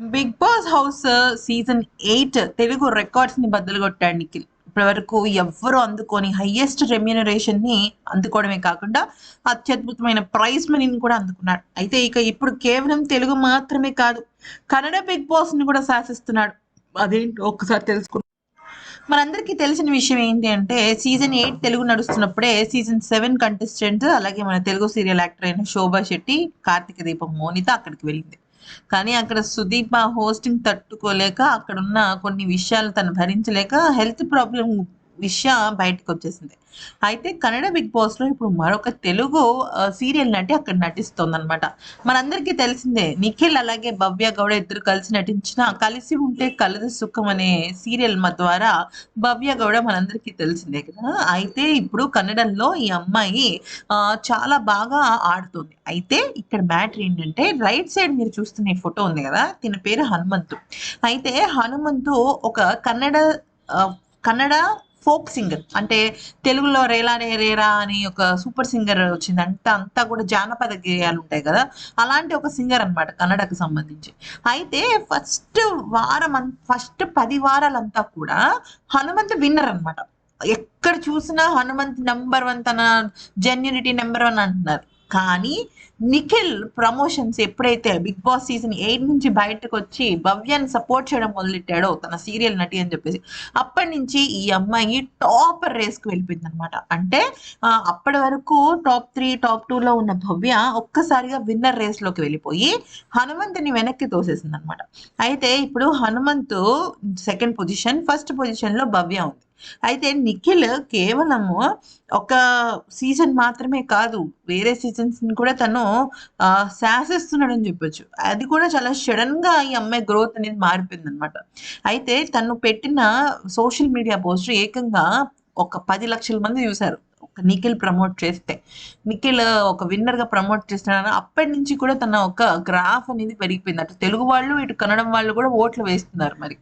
Big Boss house season 8 Telugu records ని బద్దలు కొట్టాడు నిఖిల్. ఇప్పటి వరకు ఎవ్వరూ అందుకొని హైయెస్ట్ రెమ్యూనరేషన్ ని అందుకోవడమే కాకుండా అత్యద్భుతమైన ప్రైజ్ మనీని కూడా అందుకున్నాడు. అయితే ఇక ఇప్పుడు కేవలం తెలుగు మాత్రమే కాదు, కన్నడ బిగ్ బాస్ ని కూడా శాసిస్తున్నాడు. అదేంటో ఒక్కసారి తెలుసుకుందాం. మనందరికీ తెలిసిన విషయం ఏంటి అంటే సీజన్ 8 తెలుగు నడుస్తున్నప్పుడే సీజన్ 7 కంటెస్టెంట్ అలాగే మన తెలుగు సీరియల్ యాక్టర్ అయిన శోభా శెట్టి, కార్తీక దీపం మోనిత అక్కడికి వెళ్ళింది. కానీ అక్కడ సుదీప్ ఆ హోస్టింగ్ తట్టుకోలేక అక్కడున్న కొన్ని విషయాలు తను భరించలేక హెల్త్ ప్రాబ్లం విషయం బయటకు వచ్చేసింది. అయితే కన్నడ బిగ్ బాస్ లో ఇప్పుడు మరొక తెలుగు సీరియల్ నటి అక్కడ నటిస్తోంది అనమాట. మనందరికీ తెలిసిందే, నిఖిల్ అలాగే భవ్య గౌడ ఇద్దరు కలిసి నటించిన కలిసి ఉంటే కలదు సుఖం అనే సీరియల్ ద్వారా భవ్య గౌడ మనందరికీ తెలిసిందే కదా. అయితే ఇప్పుడు కన్నడంలో ఈ అమ్మాయి చాలా బాగా ఆడుతుంది. అయితే ఇక్కడ మ్యాటర్ ఏంటంటే రైట్ సైడ్ మీరు చూస్తున్న ఈ ఫోటో ఉంది కదా, దీని పేరు హనుమంతు. అయితే హనుమంతు ఒక కన్నడ ఆ, కన్నడ ఫోక్ సింగర్. అంటే తెలుగులో రేలా రే రేరా అని ఒక సూపర్ సింగర్ వచ్చింది. అంతా కూడా జానపద గేయాలు ఉంటాయి కదా, అలాంటి ఒక సింగర్ అనమాట కన్నడకు సంబంధించి. అయితే ఫస్ట్ 10 వారాలంతా కూడా హనుమంత్ విన్నర్ అనమాట. ఎక్కడ చూసినా హనుమంత్ నెంబర్ వన్, తన జెన్యునిటీ నెంబర్ వన్ అంటున్నారు. కానీ నిఖిల్ ప్రమోషన్స్ ఎప్పుడైతే బిగ్ బాస్ సీజన్ 8 నుంచి బయటకు వచ్చి భవ్యాన్ని సపోర్ట్ చేయడం మొదలెట్టాడో, తన సీరియల్ నటి అని చెప్పేసి, అప్పటి నుంచి ఈ అమ్మాయి టాపర్ రేస్ కు వెళ్ళిపోయింది అనమాట. అంటే అప్పటి వరకు టాప్ 3 టాప్ 2 లో ఉన్న భవ్య ఒక్కసారిగా విన్నర్ రేస్ లోకి వెళ్ళిపోయి హనుమంతుని వెనక్కి తోసేసింది అనమాట. అయితే ఇప్పుడు Hanumanthu second position, first position లో భవ్య ఉంది. అయితే నిఖిల్ కేవలము ఒక సీజన్ మాత్రమే కాదు, వేరే సీజన్స్ ని కూడా తను శాసిస్తున్నాడని చెప్పొచ్చు. అది కూడా చాలా సడన్ గా ఈ అమ్మాయి గ్రోత్ అనేది మారిపోయింది అనమాట. అయితే తను పెట్టిన సోషల్ మీడియా పోస్ట్ ఏకంగా ఒక 10 లక్షల మంది చూశారు. ఒక నిఖిల్ ప్రమోట్ చేస్తే, నిఖిల్ ఒక విన్నర్ గా ప్రమోట్ చేస్తున్నాడు. అప్పటి నుంచి కూడా తన ఒక గ్రాఫ్ అనేది పెరిగిపోయింది. అటు తెలుగు వాళ్ళు ఇటు కన్నడం వాళ్ళు కూడా ఓట్లు వేస్తున్నారు మరి.